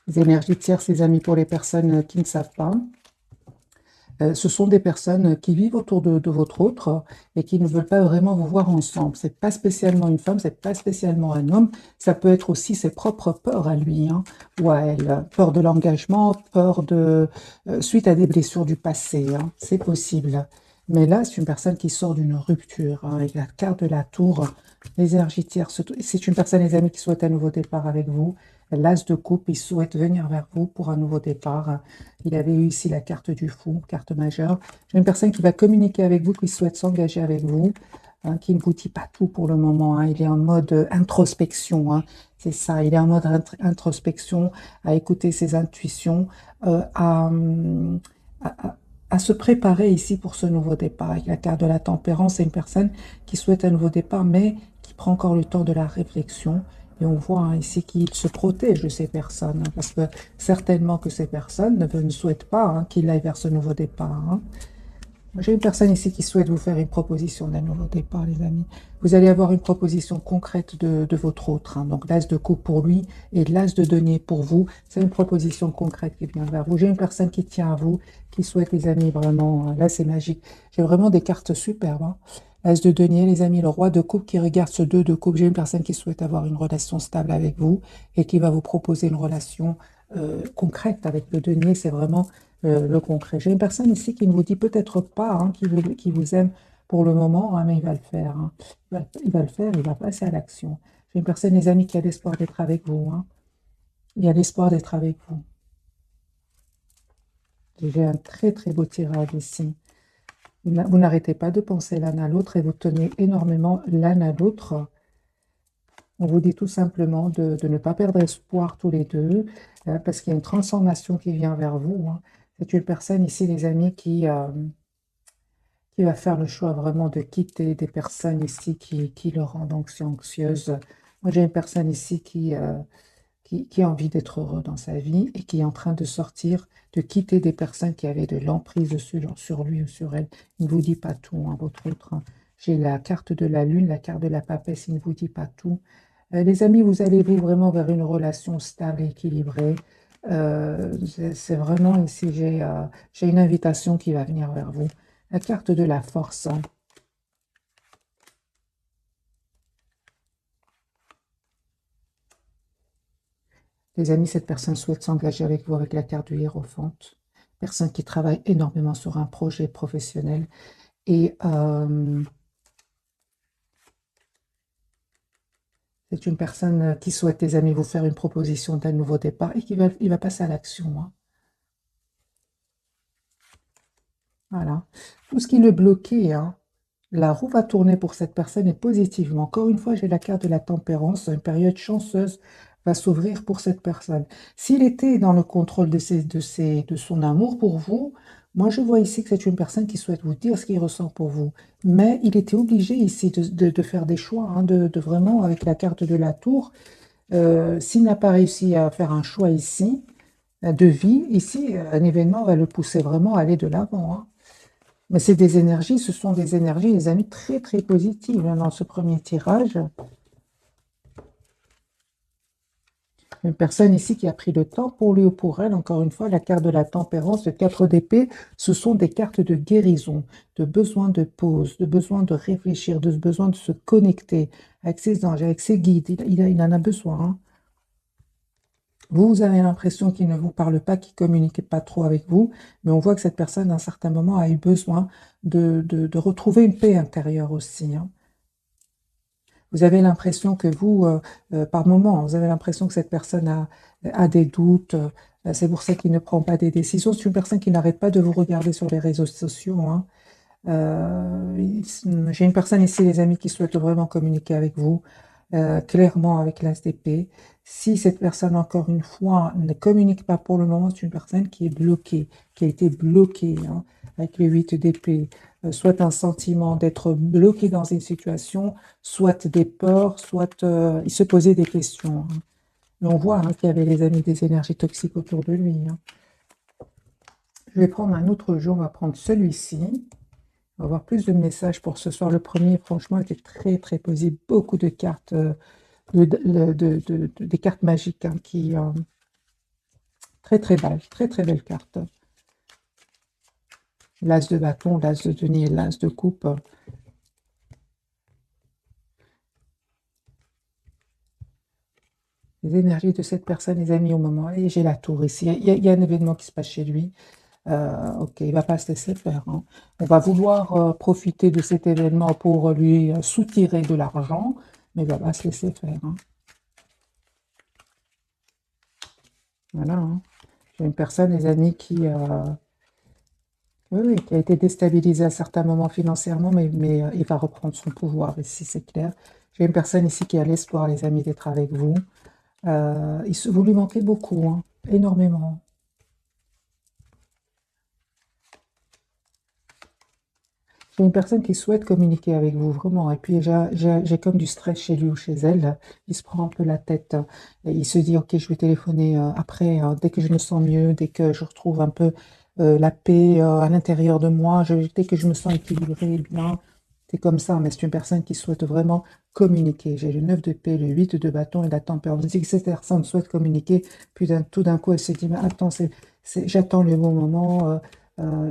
Les énergies tierces, les amis, pour les personnes qui ne savent pas. Ce sont des personnes qui vivent autour de votre autre et qui ne veulent pas vraiment vous voir ensemble. C'est pas spécialement une femme, c'est pas spécialement un homme. Ça peut être aussi ses propres peurs à lui, hein, ou à elle. Peur de l'engagement, peur de suite à des blessures du passé, hein. C'est possible. Mais là, c'est une personne qui sort d'une rupture, hein, avec la carte de la tour, les énergies tierces. C'est une personne, les amis, qui souhaite un nouveau départ avec vous. L'as de coupe, il souhaite venir vers vous pour un nouveau départ. Il avait eu ici la carte du fou, carte majeure. J'ai une personne qui va communiquer avec vous, qui souhaite s'engager avec vous, hein, qui ne vous dit pas tout pour le moment, hein. Il est en mode introspection, hein. C'est ça, il est en mode introspection, à écouter ses intuitions, à, à se préparer ici pour ce nouveau départ. Avec la carte de la tempérance, c'est une personne qui souhaite un nouveau départ, mais qui prend encore le temps de la réflexion. Et on voit, hein, ici qu'il se protège de ces personnes, hein, parce que certainement que ces personnes ne souhaitent pas, hein, qu'il aille vers ce nouveau départ, hein. J'ai une personne ici qui souhaite vous faire une proposition d'un nouveau départ, les amis. Vous allez avoir une proposition concrète de votre autre, hein. Donc l'as de coupe pour lui et l'as de denier pour vous. C'est une proposition concrète qui vient vers vous. J'ai une personne qui tient à vous, qui souhaite, les amis, vraiment, là c'est magique. J'ai vraiment des cartes superbes, hein. L'as de denier, les amis, le roi de coupe qui regarde ce 2 de coupe. J'ai une personne qui souhaite avoir une relation stable avec vous et qui va vous proposer une relation concrète avec le denier. C'est vraiment le concret. J'ai une personne ici qui ne vous dit peut-être pas, hein, qui vous aime pour le moment, hein, mais il va le faire, hein. Il va le faire, il va passer à l'action. J'ai une personne, les amis, qui a l'espoir d'être avec vous, hein. Il y a l'espoir d'être avec vous. J'ai un très très beau tirage ici. Vous n'arrêtez pas de penser l'un à l'autre et vous tenez énormément l'un à l'autre. On vous dit tout simplement de ne pas perdre espoir tous les deux, parce qu'il y a une transformation qui vient vers vous, hein. C'est une personne ici, les amis, qui va faire le choix vraiment de quitter des personnes ici qui le rendent anxieuse. Moi, j'ai une personne ici qui a envie d'être heureux dans sa vie et qui est en train de sortir, de quitter des personnes qui avaient de l'emprise sur lui ou sur elle. Il ne vous dit pas tout, hein, votre autre, hein. J'ai la carte de la lune, la carte de la papesse, il ne vous dit pas tout. Les amis, vous allez-vous vraiment vers une relation stable et équilibrée? C'est vraiment ici, j'ai une invitation qui va venir vers vous. La carte de la force, hein. Les amis, cette personne souhaite s'engager avec vous avec la carte du hiérophant. Personne qui travaille énormément sur un projet professionnel. Et c'est une personne qui souhaite, les amis, vous faire une proposition d'un nouveau départ et il va passer à l'action, hein. Voilà. Tout ce qui le bloquait, hein, la roue va tourner pour cette personne et positivement. Encore une fois, j'ai la carte de la tempérance. Une période chanceuse va s'ouvrir pour cette personne. S'il était dans le contrôle de son amour pour vous, moi je vois ici que c'est une personne qui souhaite vous dire ce qu'il ressent pour vous. Mais il était obligé ici de faire des choix, hein, de vraiment, avec la carte de la tour, s'il n'a pas réussi à faire un choix ici, de vie, ici, un événement va le pousser vraiment à aller de l'avant, hein. Mais c'est des énergies, ce sont des énergies, les amis, très très positives, hein, dans ce premier tirage. Une personne ici qui a pris le temps pour lui ou pour elle, encore une fois, la carte de la tempérance, le 4 d'épée, ce sont des cartes de guérison, de besoin de pause, de besoin de réfléchir, de besoin de se connecter avec ses anges, avec ses guides. Il en a besoin, hein. Vous avez l'impression qu'il ne vous parle pas, qu'il ne communique pas trop avec vous, mais on voit que cette personne, à un certain moment, a eu besoin de retrouver une paix intérieure aussi, hein. Vous avez l'impression que vous, par moment, vous avez l'impression que cette personne a des doutes. C'est pour ça qu'il ne prend pas des décisions. C'est une personne qui n'arrête pas de vous regarder sur les réseaux sociaux, hein. J'ai une personne ici, les amis, qui souhaite vraiment communiquer avec vous, clairement avec l'As d'épée. Si cette personne, encore une fois, ne communique pas pour le moment, c'est une personne qui est bloquée, qui a été bloquée, hein, avec le 8 d'épée. Soit un sentiment d'être bloqué dans une situation, soit des peurs, soit il se posait des questions, hein. Mais on voit, hein, qu'il y avait, les amis, des énergies toxiques autour de lui, hein. Je vais prendre un autre jeu, on va prendre celui-ci. On va avoir plus de messages pour ce soir. Le premier, franchement, était très, très posé. Beaucoup de cartes, des cartes magiques, hein, Très très belle carte. L'as de bâton, l'as de denier, l'as de coupe. Les énergies de cette personne, les amis, au moment. Et j'ai la tour ici. Il y a un événement qui se passe chez lui. Ok, il va pas se laisser faire, hein. On va vouloir profiter de cet événement pour lui soutirer de l'argent, mais il va pas se laisser faire, hein. Voilà, hein. J'ai une personne, les amis, oui, oui, qui a été déstabilisée à certains moments financièrement, mais il va reprendre son pouvoir ici, c'est clair. J'ai une personne ici qui a l'espoir, les amis, d'être avec vous. Vous lui manquez beaucoup, hein, énormément. J'ai une personne qui souhaite communiquer avec vous, vraiment. Et puis, j'ai comme du stress chez lui ou chez elle. Il se prend un peu la tête. Et il se dit, OK, je vais téléphoner après, dès que je me sens mieux, dès que je retrouve un peu la paix à l'intérieur de moi, dès que je me sens équilibré, bien. C'est comme ça, mais c'est une personne qui souhaite vraiment communiquer. J'ai le 9 de paix, le 8 de bâton et la tempérance. Je dis que cette personne souhaite communiquer, puis tout d'un coup, elle se dit, mais attends, j'attends le bon moment.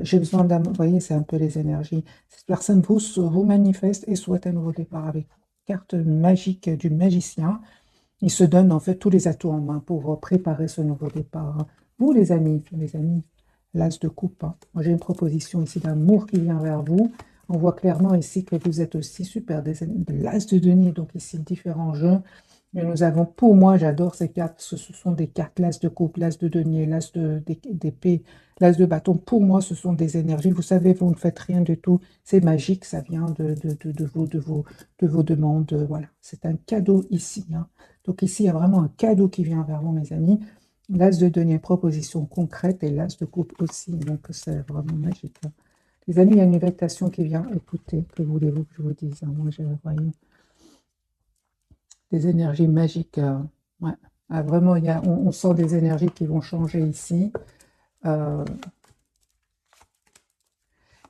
J'ai besoin d'un... Vous voyez, c'est un peu les énergies. Cette personne vous manifeste et souhaite un nouveau départ avec vous. Carte magique du magicien. Il se donne en fait tous les atouts en main pour préparer ce nouveau départ, hein. Vous, les amis, l'as de coupe, hein. Moi, j'ai une proposition ici d'amour qui vient vers vous. On voit clairement ici que vous êtes aussi super de l'as de denier, donc ici différents jeux. Mais nous avons, pour moi, j'adore ces cartes, parce que ce sont des cartes, l'as de coupe, l'as de denier, d'épée, l'as de bâton. Pour moi, ce sont des énergies. Vous savez, vous ne faites rien du tout. C'est magique, ça vient de vos demandes. Voilà, c'est un cadeau ici, hein. Donc ici, il y a vraiment un cadeau qui vient vers vous, mes amis. L'as de denier, proposition concrète, et l'as de coupe aussi. Donc c'est vraiment magique, hein. Les amis, il y a une invitation qui vient. Écoutez, que voulez-vous que je vous dise, hein? Moi, je voyais des énergies magiques. Ouais. Ah, vraiment, on sent des énergies qui vont changer ici. Euh,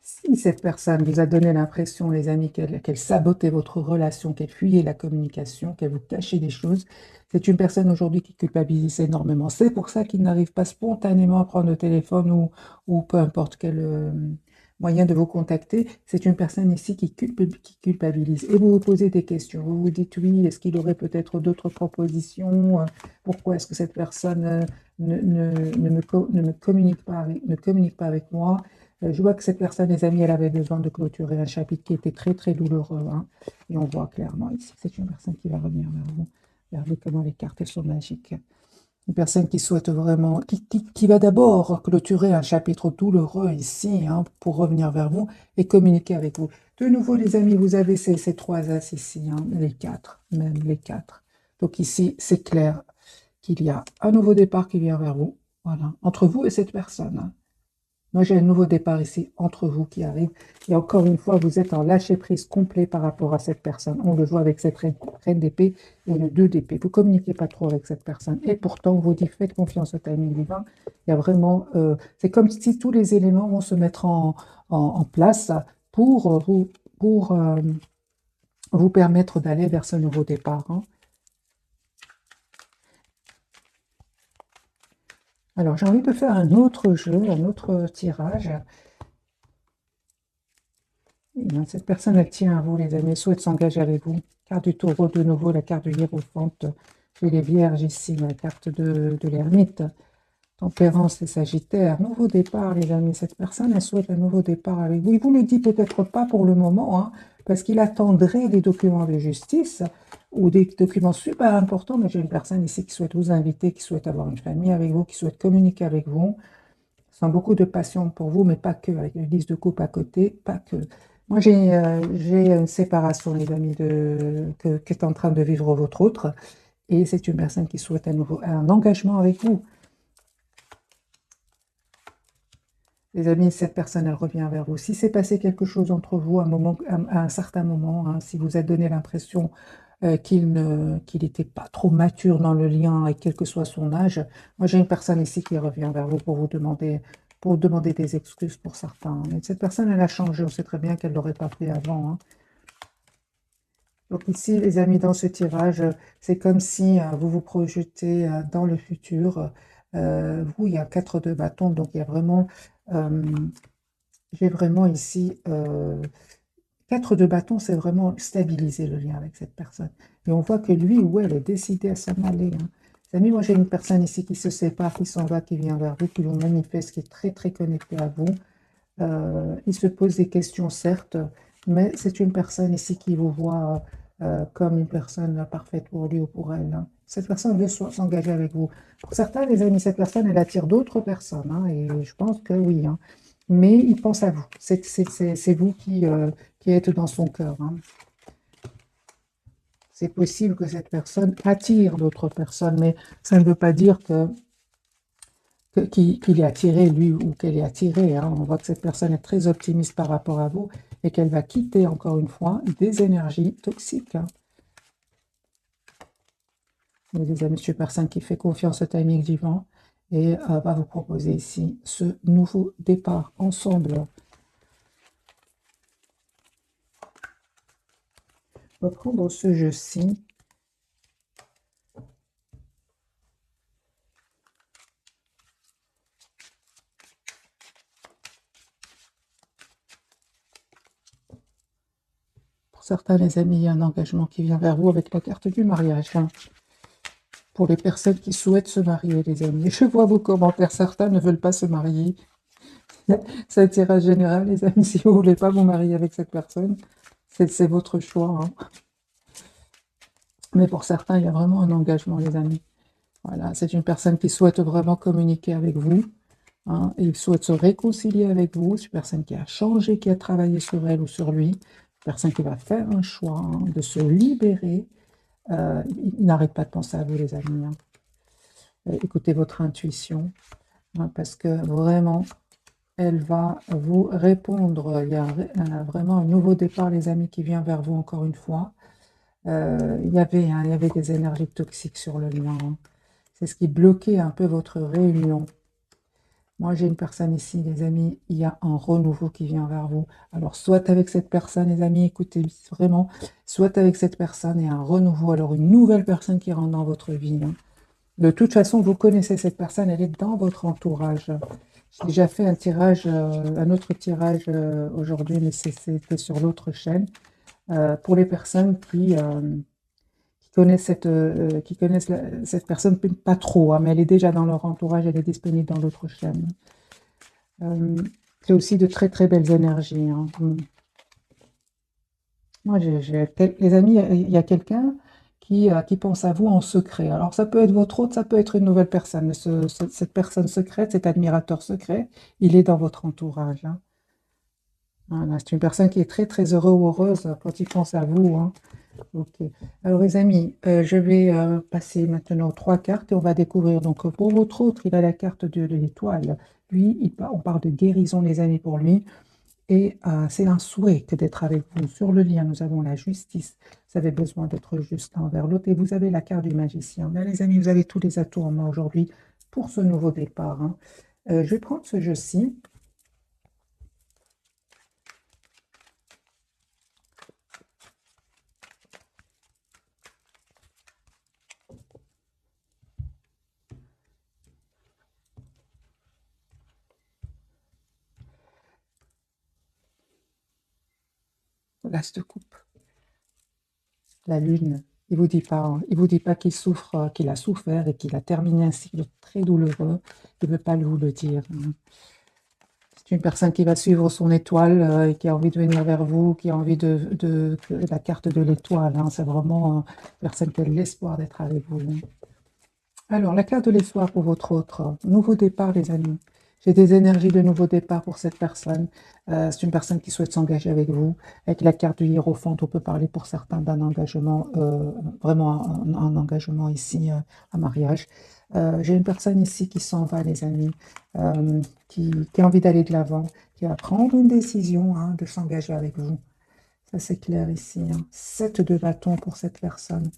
Si cette personne vous a donné l'impression, les amis, qu'elle sabotait votre relation, qu'elle fuyait la communication, qu'elle vous cachait des choses, c'est une personne aujourd'hui qui culpabilise énormément. C'est pour ça qu'il n'arrive pas spontanément à prendre le téléphone ou peu importe quel moyen de vous contacter. C'est une personne ici qui culpabilise. Et vous vous posez des questions. Vous vous dites, oui, est-ce qu'il aurait peut-être d'autres propositions? Pourquoi est-ce que cette personne ne communique pas avec moi? Je vois que cette personne, les amis, elle avait besoin de clôturer un chapitre qui était très, très douloureux, hein. Et on voit clairement ici que c'est une personne qui va revenir vers vous. Regardez comment les cartes elles sont magiques. Une personne qui souhaite vraiment, qui va d'abord clôturer un chapitre douloureux ici, hein, pour revenir vers vous et communiquer avec vous. De nouveau, les amis, vous avez ces trois as ici, hein, les quatre, même les quatre. Donc ici, c'est clair qu'il y a un nouveau départ qui vient vers vous, voilà, entre vous et cette personne, hein. Moi, j'ai un nouveau départ ici entre vous qui arrive. Et encore une fois, vous êtes en lâcher-prise complet par rapport à cette personne. On le voit avec cette reine d'épée et le 2 d'épée. Vous ne communiquez pas trop avec cette personne. Et pourtant, on vous dit, faites confiance au timing divin. Il y a vraiment... c'est comme si tous les éléments vont se mettre en place pour vous permettre d'aller vers ce nouveau départ, hein. Alors, j'ai envie de faire un autre jeu, un autre tirage. Eh bien, cette personne, elle tient à vous, les amis, elle souhaite s'engager avec vous. Carte du taureau, de nouveau, la carte de l'hiérophante. J'ai les vierges ici, la carte de l'ermite. Tempérance et Sagittaire. Nouveau départ, les amis. Cette personne, elle souhaite un nouveau départ avec vous. Il vous le dit peut-être pas pour le moment, hein, parce qu'il attendrait des documents de justice ou des documents super importants. Mais j'ai une personne ici qui souhaite vous inviter, qui souhaite avoir une famille avec vous, qui souhaite communiquer avec vous. Sans beaucoup de passion pour vous, mais pas que, avec une liste de coupe à côté, pas que. Moi, j'ai une séparation, les amis, qu'est en train de vivre votre autre, et c'est une personne qui souhaite un engagement avec vous. Les amis, cette personne, elle revient vers vous. Si c'est passé quelque chose entre vous à un certain moment, hein, si vous avez donné l'impression qu'il n'était pas trop mature dans le lien, et quel que soit son âge, moi j'ai une personne ici qui revient vers vous pour demander des excuses pour certains. Mais cette personne, elle a changé. On sait très bien qu'elle ne l'aurait pas fait avant, hein. Donc ici, les amis, dans ce tirage, c'est comme si vous vous projetez dans le futur. Vous, il y a 4 de bâton, donc il y a vraiment, j'ai vraiment ici 4 de bâton, c'est vraiment stabiliser le lien avec cette personne. Et on voit que lui ou elle est décidé à s'en aller. Hein. Les amis, moi j'ai une personne ici qui se sépare, qui s'en va, qui vient vers vous, qui vous manifeste, qui est très très connecté à vous. Il se pose des questions, certes, mais c'est une personne ici qui vous voit comme une personne parfaite pour lui ou pour elle. Hein. Cette personne veut s'engager avec vous. Pour certains, les amis, cette personne, elle attire d'autres personnes, hein, et je pense que oui. Hein. Mais il pense à vous. C'est vous qui êtes dans son cœur. Hein. C'est possible que cette personne attire d'autres personnes, mais ça ne veut pas dire qu'il est attiré, lui, ou qu'elle est attirée. Hein. On voit que cette personne est très optimiste par rapport à vous et qu'elle va quitter, encore une fois, des énergies toxiques. Hein. Il y a des amis, cette personne qui fait confiance au timing divin et va vous proposer ici ce nouveau départ ensemble. On va prendre ce jeu-ci. Pour certains, les amis, il y a un engagement qui vient vers vous avec la carte du mariage. Hein. Pour les personnes qui souhaitent se marier, les amis. Je vois vos commentaires, certains ne veulent pas se marier. C'est un tirage général, les amis. Si vous ne voulez pas vous marier avec cette personne, c'est votre choix. Hein. Mais pour certains, il y a vraiment un engagement, les amis. Voilà, c'est une personne qui souhaite vraiment communiquer avec vous. Hein, il souhaite se réconcilier avec vous. C'est une personne qui a changé, qui a travaillé sur elle ou sur lui. Une personne qui va faire un choix hein, de se libérer. Il n'arrête pas de penser à vous, les amis. Hein. Écoutez votre intuition, hein, parce que vraiment, elle va vous répondre. Il y a vraiment un nouveau départ, les amis, qui vient vers vous encore une fois. Il y avait des énergies toxiques sur le lien. Hein. C'est ce qui bloquait un peu votre réunion. Moi, j'ai une personne ici, les amis, il y a un renouveau qui vient vers vous. Alors, soit avec cette personne, les amis, écoutez vraiment, soit avec cette personne et un renouveau, alors une nouvelle personne qui rentre dans votre vie. Hein. De toute façon, vous connaissez cette personne, elle est dans votre entourage. J'ai déjà fait un tirage, un autre tirage aujourd'hui, mais c'était sur l'autre chaîne, pour les personnes qui connaissent cette personne, pas trop, hein, mais elle est déjà dans leur entourage, elle est disponible dans l'autre chaîne. C'est aussi de très très belles énergies. Hein. Moi, les amis, il y a quelqu'un qui pense à vous en secret. Alors, ça peut être votre hôte, ça peut être une nouvelle personne, mais cette personne secrète, cet admirateur secret, il est dans votre entourage. Hein. Voilà, c'est une personne qui est très très heureuse ou heureuse quand il pense à vous. Hein. Ok. Alors, les amis, je vais passer maintenant aux 3 cartes et on va découvrir. Donc, pour votre autre, il a la carte de l'étoile. Lui, on parle de guérison, les amis, pour lui. Et c'est un souhait que d'être avec vous. Sur le lien, nous avons la justice. Vous avez besoin d'être juste l'un envers l'autre. Et vous avez la carte du magicien. Là, les amis, vous avez tous les atouts en main aujourd'hui pour ce nouveau départ. Hein. Je vais prendre ce jeu-ci. L'as de coupe. La lune. Il vous dit pas, hein, il vous dit pas qu'il souffre, qu'il a souffert et qu'il a terminé un cycle très douloureux. Il ne veut pas vous le dire. Hein. C'est une personne qui va suivre son étoile et qui a envie de venir vers vous, qui a envie de la carte de l'étoile. Hein. C'est vraiment une personne qui a l'espoir d'être avec vous. Hein. Alors, la carte de l'espoir pour votre autre. Nouveau départ, les amis. J'ai des énergies de nouveau départ pour cette personne. C'est une personne qui souhaite s'engager avec vous. Avec la carte du hiérophante, on peut parler pour certains d'un engagement, vraiment un engagement ici, un mariage. J'ai une personne ici qui s'en va, les amis, qui a envie d'aller de l'avant, qui va prendre une décision hein, de s'engager avec vous. Ça, c'est clair ici. Hein. 7 de bâton pour cette personne.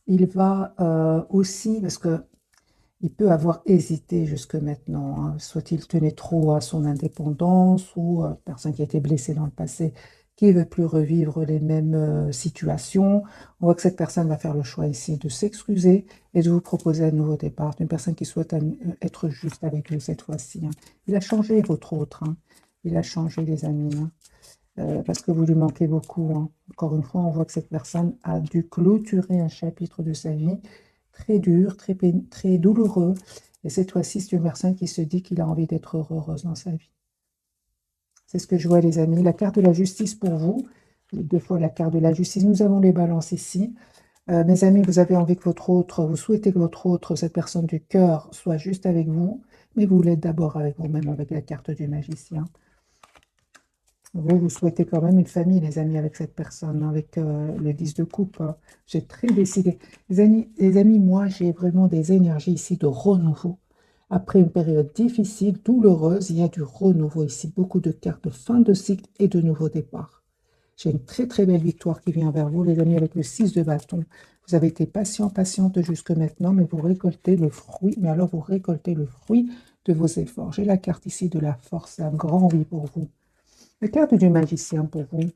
Il va aussi, parce que il peut avoir hésité jusque maintenant, hein. Soit il tenait trop à son indépendance, ou personne qui a été blessée dans le passé, qui ne veut plus revivre les mêmes situations. On voit que cette personne va faire le choix ici de s'excuser et de vous proposer un nouveau départ. Une personne qui souhaite être juste avec vous cette fois-ci, hein. Il a changé votre autre, hein. Il a changé les amis, hein. Parce que vous lui manquez beaucoup, hein. Encore une fois, on voit que cette personne a dû clôturer un chapitre de sa vie très dur, très douloureux. Et cette fois-ci, c'est une personne qui se dit qu'il a envie d'être heureuse dans sa vie. C'est ce que je vois, les amis. La carte de la justice pour vous, deux fois la carte de la justice. Nous avons les balances ici. Mes amis, vous avez envie que votre autre, vous souhaitez que votre autre, cette personne du cœur, soit juste avec vous, mais vous l'êtes d'abord avec vous-même, avec la carte du magicien. Vous souhaitez quand même une famille, les amis, avec cette personne, avec le 10 de coupe, hein. J'ai très décidé. Les amis, moi, j'ai vraiment des énergies ici de renouveau. Après une période difficile, douloureuse, il y a du renouveau ici. Beaucoup de cartes de fin de cycle et de nouveau départ. J'ai une très très belle victoire qui vient vers vous, les amis, avec le 6 de bâton. Vous avez été patient, patiente jusque maintenant, mais vous récoltez le fruit. Mais alors, vous récoltez le fruit de vos efforts. J'ai la carte ici de la force, un grand oui pour vous. La carte du magicien pour vous.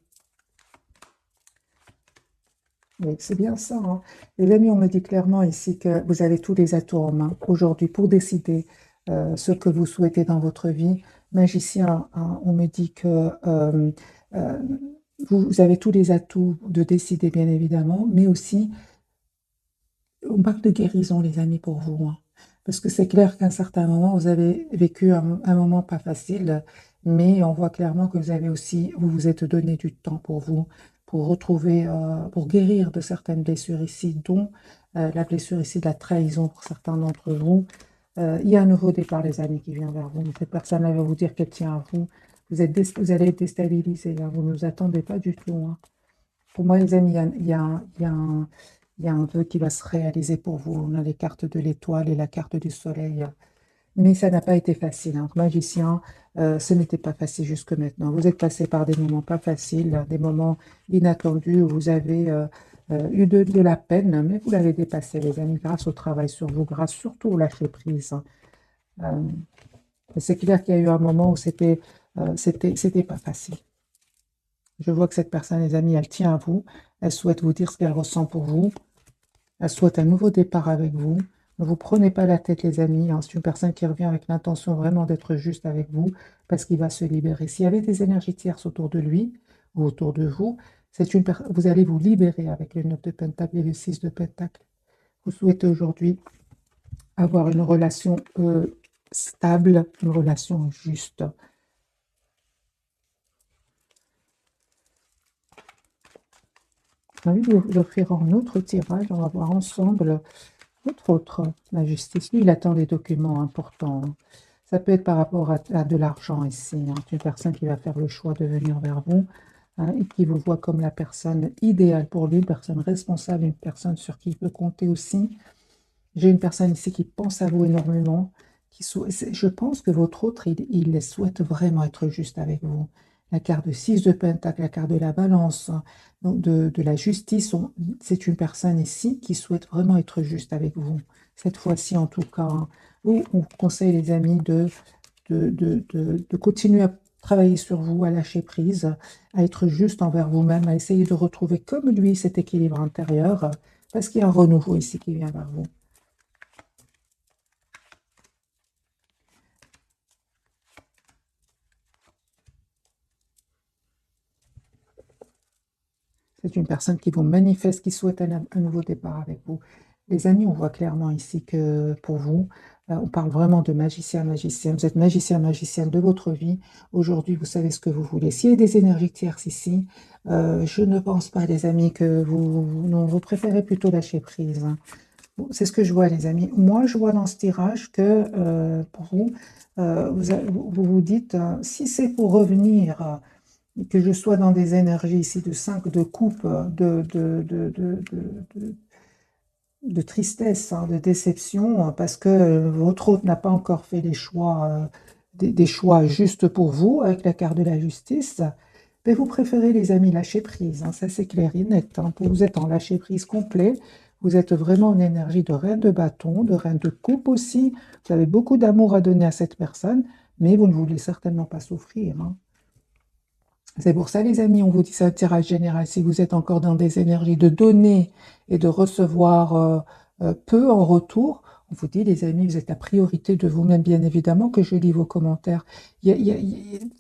Oui, c'est bien ça, hein. Les amis, on me dit clairement ici que vous avez tous les atouts en main aujourd'hui pour décider ce que vous souhaitez dans votre vie. Magicien, hein, on me dit que euh, vous avez tous les atouts de décider, bien évidemment, mais aussi, on parle de guérison, les amis, pour vous, hein. Parce que c'est clair qu'à un certain moment, vous avez vécu un moment pas facile, mais on voit clairement que vous avez aussi, vous vous êtes donné du temps pour retrouver, pour guérir de certaines blessures ici, dont la blessure ici de la trahison pour certains d'entre vous. Il y a un nouveau départ, les amis, qui vient vers vous. Cette personne-là va vous dire qu'elle tient à vous. Vous allez être déstabilisés, hein. Vous ne vous attendez pas du tout, hein. Pour moi, les amis, il y a un vœu qui va se réaliser pour vous. On a les cartes de l'étoile et la carte du soleil. Mais ça n'a pas été facile, hein. Magicien, ce n'était pas facile jusque maintenant. Vous êtes passé par des moments pas faciles, des moments inattendus où vous avez eu de la peine, mais vous l'avez dépassé, les amis, grâce au travail sur vous, grâce surtout au lâcher prise, hein. Euh, c'est clair qu'il y a eu un moment où c'était pas facile. Je vois que cette personne, les amis, elle tient à vous. Elle souhaite vous dire ce qu'elle ressent pour vous. Elle souhaite un nouveau départ avec vous. Ne vous prenez pas la tête, les amis, hein. C'est une personne qui revient avec l'intention vraiment d'être juste avec vous parce qu'il va se libérer. S'il y avait des énergies tierces autour de lui ou autour de vous, vous allez vous libérer avec le 9 de Pentacle et le 6 de Pentacle. Vous souhaitez aujourd'hui avoir une relation stable, une relation juste. J'ai envie de vous offrir un autre tirage. On va voir ensemble votre autre, la justice. Lui, il attend des documents importants, hein. Ça peut être par rapport à de l'argent ici, hein. C'est une personne qui va faire le choix de venir vers vous, hein, et qui vous voit comme la personne idéale pour lui, une personne responsable, une personne sur qui il peut compter aussi. J'ai une personne ici qui pense à vous énormément. Je pense que votre autre, il souhaite vraiment être juste avec vous. La carte de 6 de Pentacle, la carte de la balance, hein, donc de la justice, c'est une personne ici qui souhaite vraiment être juste avec vous. Cette fois-ci, en tout cas, hein. On vous conseille, les amis, de continuer à travailler sur vous, à lâcher prise, à être juste envers vous-même, à essayer de retrouver comme lui cet équilibre intérieur, parce qu'il y a un renouveau ici qui vient vers vous. C'est une personne qui vous manifeste, qui souhaite un nouveau départ avec vous. Les amis, on voit clairement ici que pour vous, on parle vraiment de magicien, magicienne. Vous êtes magicien, magicienne de votre vie. Aujourd'hui, vous savez ce que vous voulez. S'il y a des énergies tierces ici, je ne pense pas, les amis, que non, vous préférez plutôt lâcher prise, hein. Bon, c'est ce que je vois, les amis. Moi, je vois dans ce tirage que pour vous, vous vous dites, si c'est pour revenir, que je sois dans des énergies ici de 5 de coupe, de tristesse, hein, de déception, parce que votre hôte n'a pas encore fait les choix, des choix justes pour vous, avec la carte de la justice, mais vous préférez, les amis, lâcher prise, hein, ça c'est clair et net, hein. Vous êtes en lâcher prise complet, vous êtes vraiment en énergie de reine de bâton, de reine de coupe aussi, vous avez beaucoup d'amour à donner à cette personne, mais vous ne voulez certainement pas souffrir, hein. C'est pour ça, les amis, on vous dit c'est un tirage général. Si vous êtes encore dans des énergies de donner et de recevoir peu en retour, on vous dit, les amis, vous êtes la priorité de vous-même, bien évidemment, que je lis vos commentaires.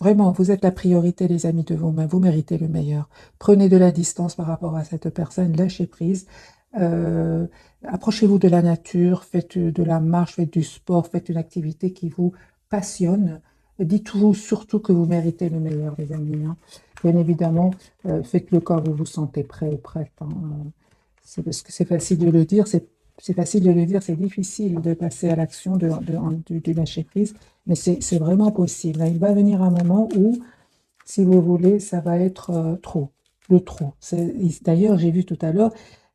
Vraiment, vous êtes la priorité, les amis, de vous-même. Vous méritez le meilleur. Prenez de la distance par rapport à cette personne, lâchez prise. Euh, Approchez-vous de la nature, faites de la marche, faites du sport, faites une activité qui vous passionne. Dites-vous surtout que vous méritez le meilleur, les amis, hein. Bien évidemment, faites-le quand vous vous sentez prêt ou prête, hein. C'est parce que c'est facile de le dire, c'est facile de le dire, c'est difficile de passer à l'action, de lâcher prise, mais c'est vraiment possible, hein. Il va venir un moment où, si vous voulez, ça va être trop, le trop. D'ailleurs, j'ai vu tout à l'heure,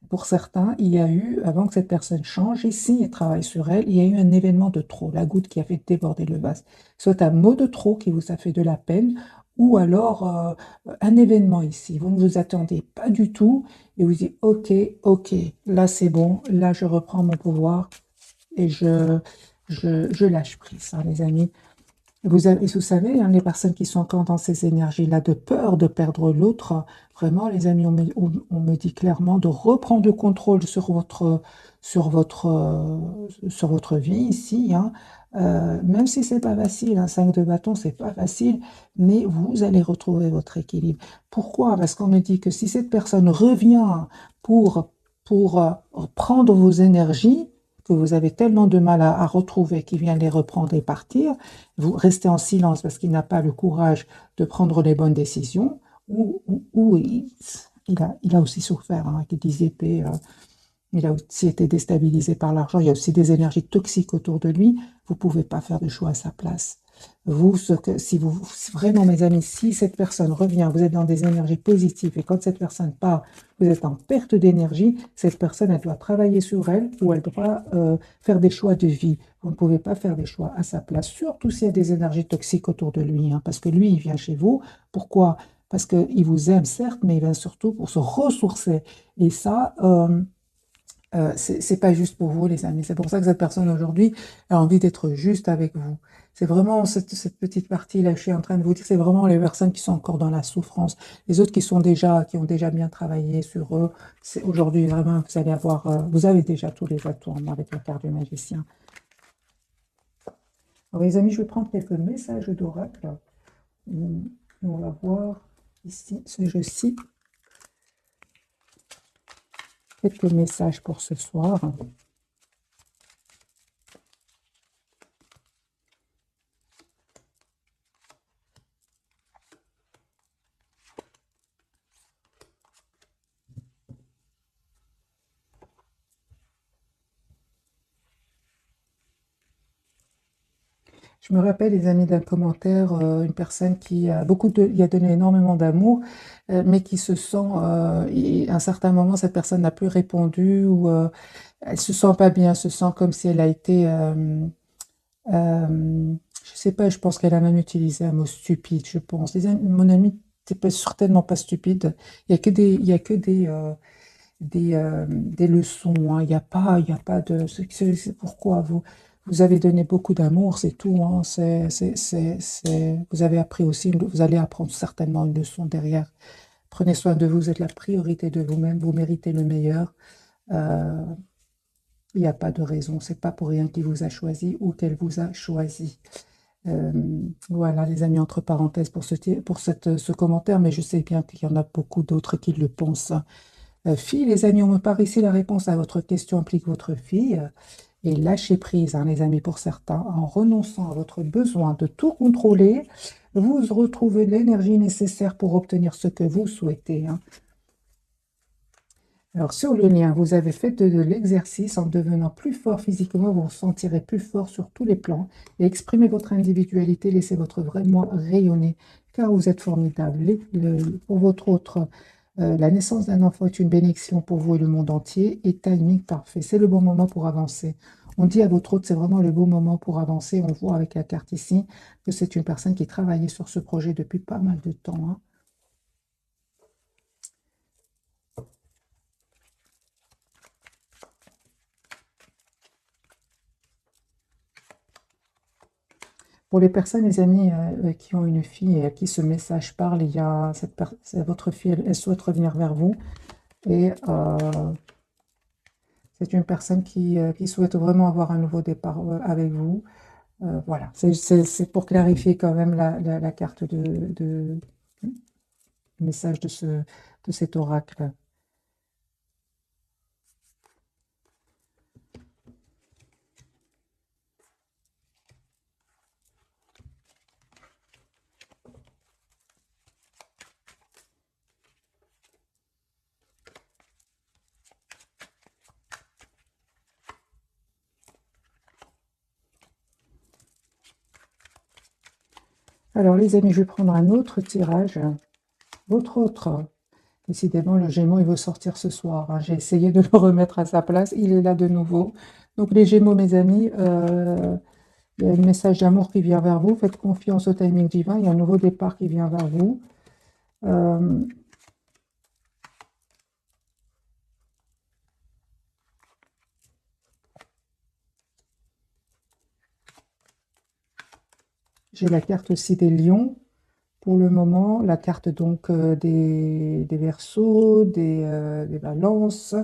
pour certains, il y a eu, avant que cette personne change ici et travaille sur elle, il y a eu un événement de trop, la goutte qui a fait déborder le vase. Soit un mot de trop qui vous a fait de la peine, ou alors un événement ici. Vous ne vous attendez pas du tout et vous dites, ok, ok, là c'est bon, là je reprends mon pouvoir et je lâche prise, hein, les amis. Vous savez, hein, les personnes qui sont encore dans ces énergies-là de peur de perdre l'autre, vraiment, les amis, on me dit clairement de reprendre le contrôle sur votre vie ici, hein. Même si c'est pas facile, un 5 de bâton, c'est pas facile, mais vous allez retrouver votre équilibre. Pourquoi? Parce qu'on me dit que si cette personne revient pour, pour prendre vos énergies, que vous avez tellement de mal à retrouver, qu'il vient les reprendre et partir, vous restez en silence parce qu'il n'a pas le courage de prendre les bonnes décisions, ou il a aussi souffert, hein, avec des épées, il a aussi été déstabilisé par l'argent, il y a aussi des énergies toxiques autour de lui, vous ne pouvez pas faire de choix à sa place. Vous, vraiment, mes amis, si cette personne revient, vous êtes dans des énergies positives et quand cette personne part, vous êtes en perte d'énergie, cette personne, elle doit travailler sur elle ou elle doit faire des choix de vie. Vous ne pouvez pas faire des choix à sa place, surtout s'il y a des énergies toxiques autour de lui, hein, parce que lui, il vient chez vous. Pourquoi? Parce qu'il vous aime, certes, mais il vient surtout pour se ressourcer. Et ça, c'est pas juste pour vous, les amis. C'est pour ça que cette personne aujourd'hui a envie d'être juste avec vous. C'est vraiment cette petite partie-là, je suis en train de vous dire, c'est vraiment les personnes qui sont encore dans la souffrance. Les autres qui ont déjà bien travaillé sur eux. C'est aujourd'hui vraiment, vous allez avoir, vous avez déjà tous les atouts en main avec la carte du magicien. Alors, les amis, je vais prendre quelques messages d'oracle. On va voir ici ce jeu-ci. Quelques messages pour ce soir. Je me rappelle, les amis, d'un commentaire, une personne qui a il a donné énormément d'amour, mais qui se sent, à un certain moment, cette personne n'a plus répondu ou elle se sent pas bien, se sent comme si elle a été, je sais pas, je pense qu'elle a même utilisé un mot stupide, je pense. Mon ami, t'es pas, certainement pas stupide. Il y a que des leçons, hein. Il y a pas de. Pourquoi vous avez donné beaucoup d'amour, c'est tout, hein. Vous avez appris aussi, vous allez apprendre certainement une leçon derrière. Prenez soin de vous, vous êtes la priorité de vous-même, vous méritez le meilleur. Euh, il n'y a pas de raison, c'est pas pour rien qu'il vous a choisi ou qu'elle vous a choisi. Euh, voilà, les amis, entre parenthèses ce commentaire, mais je sais bien qu'il y en a beaucoup d'autres qui le pensent. Fille, les amis, on me parle ici, la réponse à votre question implique votre fille. Et lâchez prise, hein, les amis, pour certains, en renonçant à votre besoin de tout contrôler, vous retrouvez l'énergie nécessaire pour obtenir ce que vous souhaitez, hein. Alors, sur le lien, vous avez fait de l'exercice en devenant plus fort physiquement, vous vous sentirez plus fort sur tous les plans et exprimez votre individualité, laissez votre vrai moi rayonner, car vous êtes formidable. Pour votre autre, la naissance d'un enfant est une bénédiction pour vous et le monde entier et timing parfait. C'est le bon moment pour avancer. On dit à votre autre, c'est vraiment le bon moment pour avancer. On voit avec la carte ici que c'est une personne qui travaillait sur ce projet depuis pas mal de temps, hein. Pour les personnes, les amis, qui ont une fille et à qui ce message parle, il y a c'est votre fille, elle souhaite revenir vers vous et c'est une personne qui souhaite vraiment avoir un nouveau départ avec vous. Voilà, c'est pour clarifier quand même la carte de message de cet oracle. Alors les amis, je vais prendre un autre tirage. Votre autre. Décidément, le Gémeaux, il veut sortir ce soir, hein. J'ai essayé de le remettre à sa place. Il est là de nouveau. Donc les Gémeaux, mes amis, il y a un message d'amour qui vient vers vous. Faites confiance au timing divin. Il y a un nouveau départ qui vient vers vous. J'ai la carte aussi des lions. Pour le moment, la carte donc des Verseaux, des balances.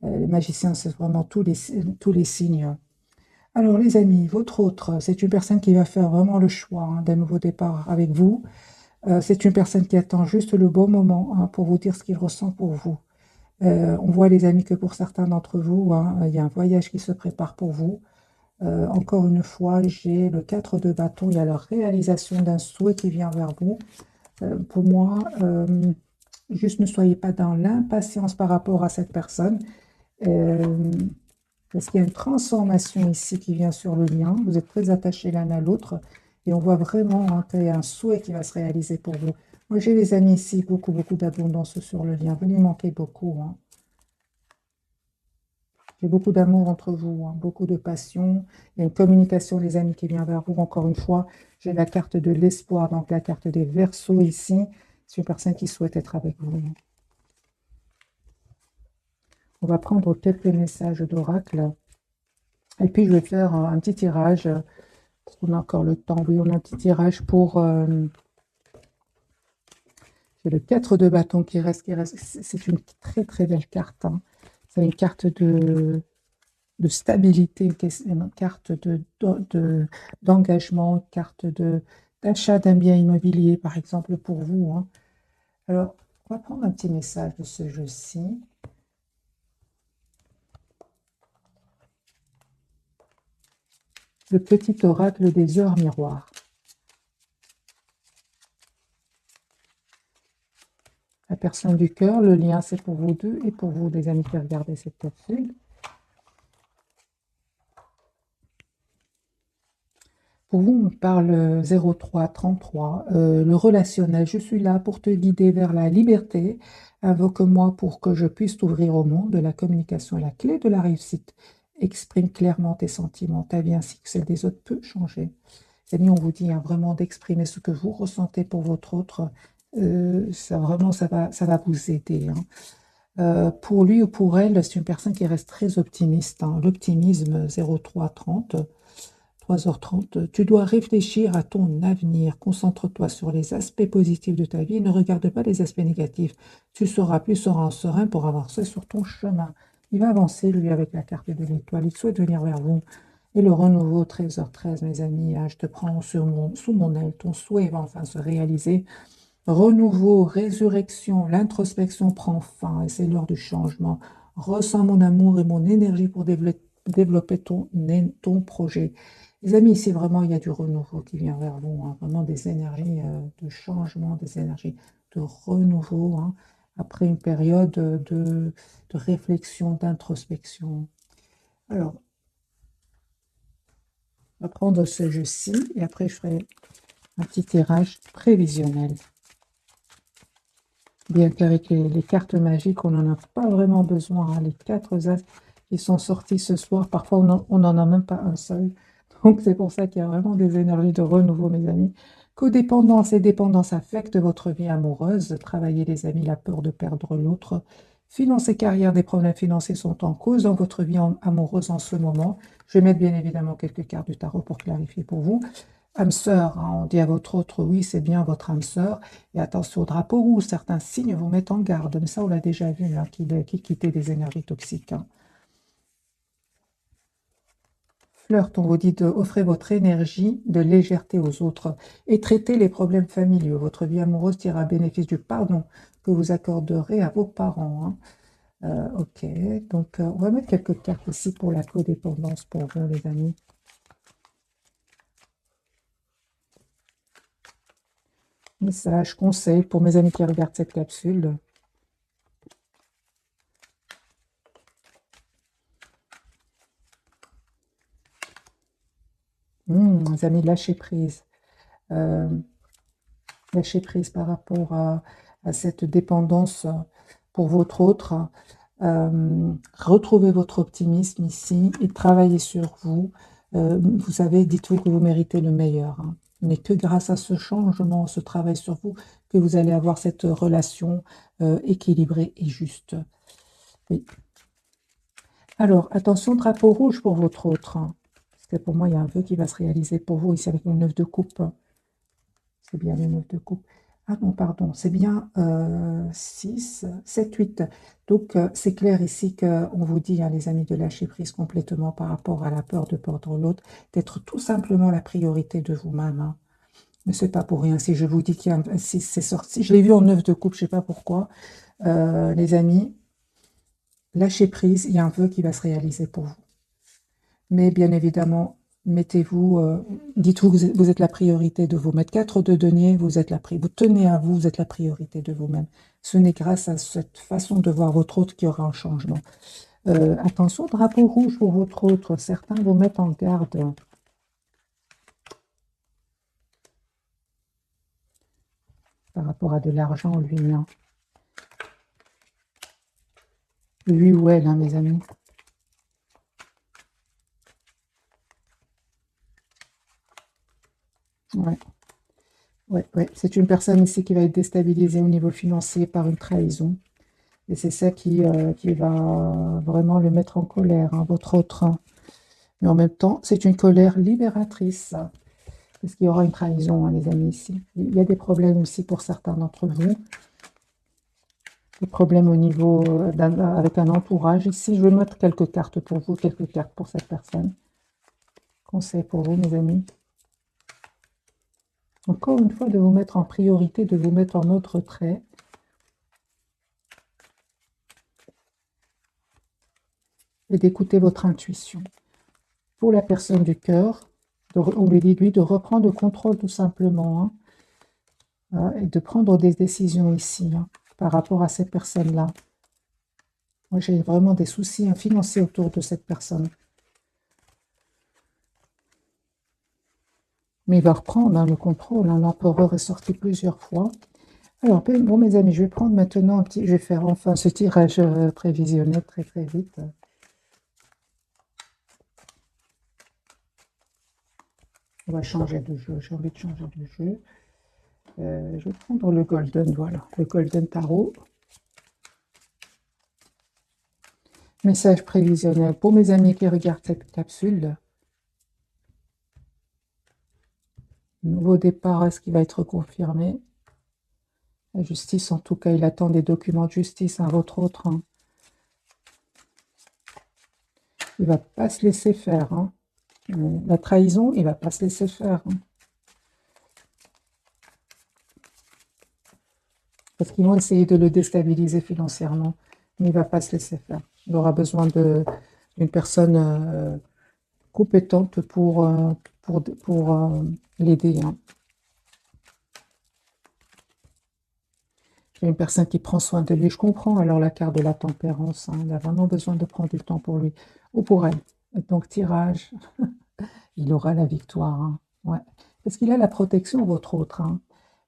Les magiciens, c'est vraiment tous les signes. Alors les amis, votre autre, c'est une personne qui va faire vraiment le choix, hein, d'un nouveau départ avec vous. C'est une personne qui attend juste le bon moment, hein, pour vous dire ce qu'il ressent pour vous. On voit les amis que pour certains d'entre vous, hein, il y a un voyage qui se prépare pour vous. Encore une fois, j'ai le 4 de bâton, il y a la réalisation d'un souhait qui vient vers vous. Pour moi, juste ne soyez pas dans l'impatience par rapport à cette personne. Euh, Parce qu'il y a une transformation ici qui vient sur le lien. Vous êtes très attachés l'un à l'autre. Et on voit vraiment, hein, qu'il y a un souhait qui va se réaliser pour vous. Moi, j'ai les amis ici, beaucoup, beaucoup d'abondance sur le lien. Vous lui manquez beaucoup, hein. J'ai beaucoup d'amour entre vous, hein, beaucoup de passion. Il y a une communication, les amis, qui vient vers vous. Encore une fois, j'ai la carte de l'espoir, donc la carte des Verseaux ici. C'est une personne qui souhaite être avec vous. On va prendre quelques messages d'oracle. Et puis, je vais faire un petit tirage. Parce qu'on a encore le temps. Oui, on a un petit tirage pour... j'ai le 4 de bâton qui reste, C'est une très très belle carte, hein. C'est une carte de stabilité, une carte d'engagement, une carte d'achat d'un bien immobilier, par exemple, pour vous, hein. Alors, on va prendre un petit message de ce jeu-ci. Le petit oracle des heures miroirs. La personne du cœur, le lien, c'est pour vous deux et pour vous, les amis qui regardez cette capsule. Pour vous, on parle 0333, le relationnel. Je suis là pour te guider vers la liberté. Invoque-moi pour que je puisse t'ouvrir au monde. La communication est la clé de la réussite. Exprime clairement tes sentiments. Ta vie ainsi que celle des autres peut changer. Amis, on vous dit, hein, vraiment d'exprimer ce que vous ressentez pour votre autre. Ça, vraiment, ça va vous aider, hein. Pour lui ou pour elle, c'est une personne qui reste très optimiste, hein. L'optimisme 0330. 3h30, tu dois réfléchir à ton avenir. Concentre-toi sur les aspects positifs de ta vie et ne regarde pas les aspects négatifs. Tu seras plus serein pour avancer sur ton chemin. Il va avancer, lui, avec la carte de l'étoile. Il souhaite venir vers vous. Et le renouveau, 13h13, mes amis, hein, je te prends sous mon aile. Ton souhait va enfin se réaliser. Renouveau, résurrection, l'introspection prend fin et c'est l'heure du changement. Ressens mon amour et mon énergie pour développer ton projet. Les amis, ici, vraiment, il y a du renouveau qui vient vers vous, hein. Vraiment des énergies de changement, des énergies de renouveau, hein, après une période de réflexion, d'introspection. Alors, on va prendre ce jeu-ci et après, je ferai un petit tirage prévisionnel. Bien qu'avec les cartes magiques, on n'en a pas vraiment besoin, hein. Les 4 as qui sont sortis ce soir, parfois on n'en a même pas un seul. Donc c'est pour ça qu'il y a vraiment des énergies de renouveau, mes amis. Codépendance et dépendance affectent votre vie amoureuse. Travaillez, les amis, la peur de perdre l'autre. Finances et carrière, des problèmes financiers sont en cause dans votre vie amoureuse en ce moment. Je vais mettre bien évidemment quelques cartes du tarot pour clarifier pour vous. âme sœur, hein, on dit à votre autre, oui, c'est bien votre âme sœur. Et attention au drapeau rouge, certains signes vous mettent en garde. Mais ça, on l'a déjà vu, hein, qui quittait des énergies toxiques. Hein. Flirt, on vous dit d'offrir votre énergie de légèreté aux autres et traiter les problèmes familiaux. Votre vie amoureuse tire à bénéfice du pardon que vous accorderez à vos parents. Hein. Ok, donc on va mettre quelques cartes ici pour la codépendance pour vous, les amis. Message, conseil pour mes amis qui regardent cette capsule. Les amis, lâchez prise. Lâchez prise par rapport à cette dépendance pour votre autre. Retrouvez votre optimisme ici et travaillez sur vous. Vous savez, dites-vous que vous méritez le meilleur. Hein. Ce n'est que grâce à ce changement, ce travail sur vous, que vous allez avoir cette relation équilibrée et juste. Oui. Alors, attention, drapeau rouge pour votre autre. Hein. Parce que pour moi, il y a un vœu qui va se réaliser pour vous ici avec le 9 de coupe. C'est bien le 9 de coupe. Ah non, pardon, c'est bien 6, 7, 8. Donc, c'est clair ici qu'on vous dit, hein, les amis, de lâcher prise complètement par rapport à la peur de perdre l'autre, d'être tout simplement la priorité de vous-même. Hein. Mais c'est pas pour rien. Si je vous dis qu'il y a un 6, c'est sorti. Je l'ai vu en 9 de coupe, je sais pas pourquoi. Les amis, lâchez prise, il y a un vœu qui va se réaliser pour vous. Mais bien évidemment, mettez-vous, dites-vous que vous êtes la priorité de vous-même. 4 de denier, vous tenez à vous, vous êtes la priorité de vous-même. Ce n'est grâce à cette façon de voir votre autre qu'il y aura un changement. Attention, drapeau rouge pour votre autre. Certains vous mettent en garde. Par rapport à de l'argent, lui, hein. Lui ou elle, hein, mes amis. Ouais. Ouais, ouais. C'est une personne ici qui va être déstabilisée au niveau financier par une trahison. Et c'est ça qui va vraiment le mettre en colère, hein, votre autre. Hein. Mais en même temps, c'est une colère libératrice. Parce qu'il y aura une trahison, hein, les amis, ici. Il y a des problèmes aussi pour certains d'entre vous. Des problèmes au niveau avec un entourage. Ici, je vais mettre quelques cartes pour vous, quelques cartes pour cette personne. Conseil pour vous, mes amis. Encore une fois, de vous mettre en priorité, de vous mettre en autre trait. Et d'écouter votre intuition. Pour la personne du cœur, on lui dit, lui, de reprendre le contrôle tout simplement. Hein, et de prendre des décisions ici, hein, par rapport à cette personne-là. Moi, j'ai vraiment des soucis financiers autour de cette personne. Mais il va reprendre, hein, le contrôle. Hein. L'empereur est sorti plusieurs fois. Alors, bon, mes amis, je vais prendre maintenant je vais faire enfin ce tirage prévisionnel très très vite. On va changer de jeu. J'ai envie de changer de jeu. Je vais prendre le Golden, voilà, le Golden Tarot. Message prévisionnel pour mes amis qui regardent cette capsule. Nouveau départ, est-ce qu'il va être confirmé? La justice, en tout cas, il attend des documents de justice, un votre autre. Hein. Il ne va pas se laisser faire. Hein. La trahison, il ne va pas se laisser faire. Hein. Parce qu'ils vont essayer de le déstabiliser financièrement, mais il ne va pas se laisser faire. Il aura besoin d'une personne compétente pour l'aider. Hein. Une personne qui prend soin de lui. Je comprends alors la carte de la tempérance. Hein. Il a vraiment besoin de prendre du temps pour lui ou pour elle. Et donc, tirage, il aura la victoire. Hein. Ouais. Parce qu'il a la protection, votre autre. Hein.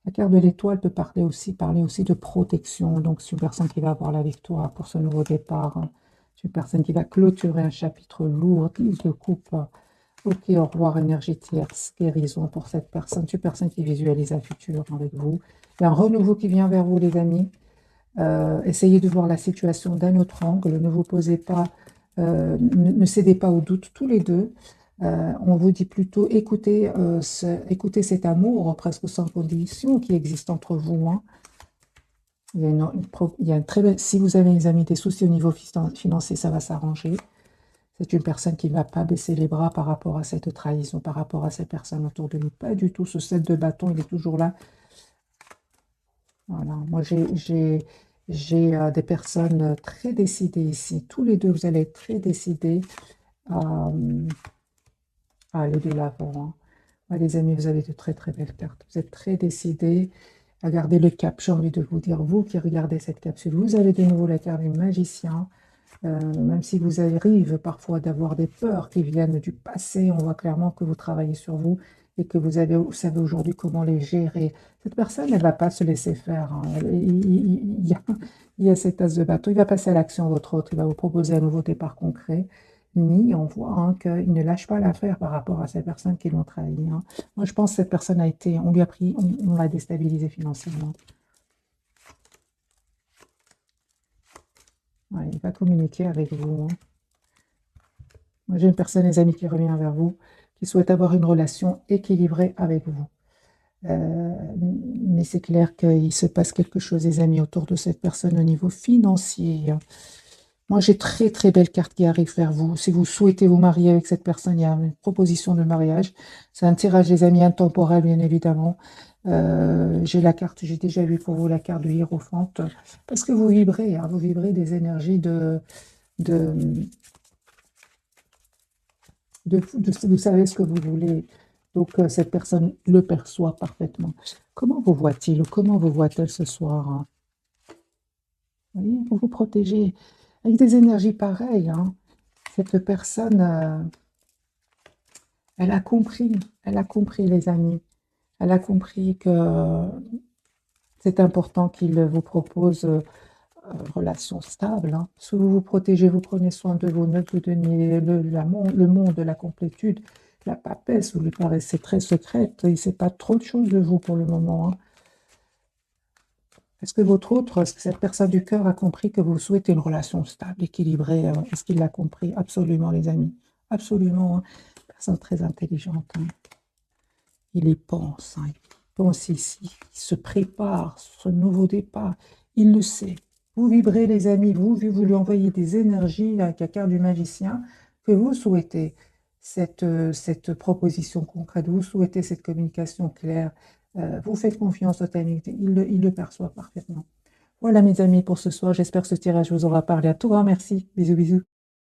La carte de l'étoile peut parler aussi de protection. Donc, c'est une personne qui va avoir la victoire pour ce nouveau départ. Hein. C'est une personne qui va clôturer un chapitre lourd, de coupe. Ok, au revoir, énergie tierce, guérison pour cette personne. C'est une personne qui visualise un futur avec vous. Il y a un renouveau qui vient vers vous, les amis. Essayez de voir la situation d'un autre angle. Ne vous posez pas, ne cédez pas au doute tous les deux. On vous dit plutôt écoutez, écoutez cet amour presque sans condition qui existe entre vous, hein. Il y a une très belle, si vous avez, les amis, des soucis au niveau financier, ça va s'arranger. C'est une personne qui ne va pas baisser les bras par rapport à cette trahison, par rapport à ces personnes autour de lui. Pas du tout. Ce 7 de bâton, il est toujours là. Voilà. Moi, j'ai des personnes très décidées ici. Tous les deux, vous allez être très décidés à, à aller de l'avant, hein. Ouais, les amis, vous avez de très très belles cartes. Vous êtes très décidés à garder le cap. J'ai envie de vous dire, vous qui regardez cette capsule, vous avez de nouveau la carte du magicien. Même si vous arrivez parfois d'avoir des peurs qui viennent du passé, on voit clairement que vous travaillez sur vous et que vous savez aujourd'hui comment les gérer. Cette personne, elle ne va pas se laisser faire, hein. Il y a cet as de bateau, il va passer à l'action, votre autre, il va vous proposer un nouveau départ concret. Ni on voit, hein, qu'il ne lâche pas l'affaire par rapport à ces personnes qui l'ont trahi, hein. Moi, je pense que cette personne a été, on lui a pris, on l'a déstabilisé financièrement. Ouais, il va communiquer avec vous, hein. Moi, j'ai une personne, les amis, qui revient vers vous, qui souhaite avoir une relation équilibrée avec vous. Mais c'est clair qu'il se passe quelque chose, les amis, autour de cette personne au niveau financier. Moi, j'ai très très belle carte qui arrive vers vous. Si vous souhaitez vous marier avec cette personne, il y a une proposition de mariage. C'est un tirage, les amis, intemporel, bien évidemment. J'ai la carte, j'ai déjà vu pour vous la carte du Hiérophante, parce que vous vibrez, hein, vous vibrez des énergies de, vous savez ce que vous voulez. Donc, cette personne le perçoit parfaitement. Comment vous voit-il ou comment vous voit-elle ce soir, hein? Vous voyez, vous vous protégez avec des énergies pareilles, hein. Cette personne, elle a compris, les amis. Elle a compris que c'est important qu'il vous propose une relation stable, hein. Si vous vous protégez, vous prenez soin de vous, ne vous donnez le monde, la complétude, la papesse, vous lui paraissez très secrète, il ne sait pas trop de choses de vous pour le moment, hein. Est-ce que est-ce que cette personne du cœur a compris que vous souhaitez une relation stable, équilibrée? Est-ce qu'il l'a compris? Absolument, les amis. Absolument, hein. Personne très intelligente, hein. Il y pense, hein. Il pense ici. Il se prépare sur ce nouveau départ. Il le sait. Vous vibrez, les amis. Vous lui envoyez des énergies avec la carte du magicien que vous souhaitez cette proposition concrète. Vous souhaitez cette communication claire. Vous faites confiance au timing. Il le perçoit parfaitement. Voilà, mes amis, pour ce soir. J'espère que ce tirage vous aura parlé. À tout grand merci. Bisous, bisous.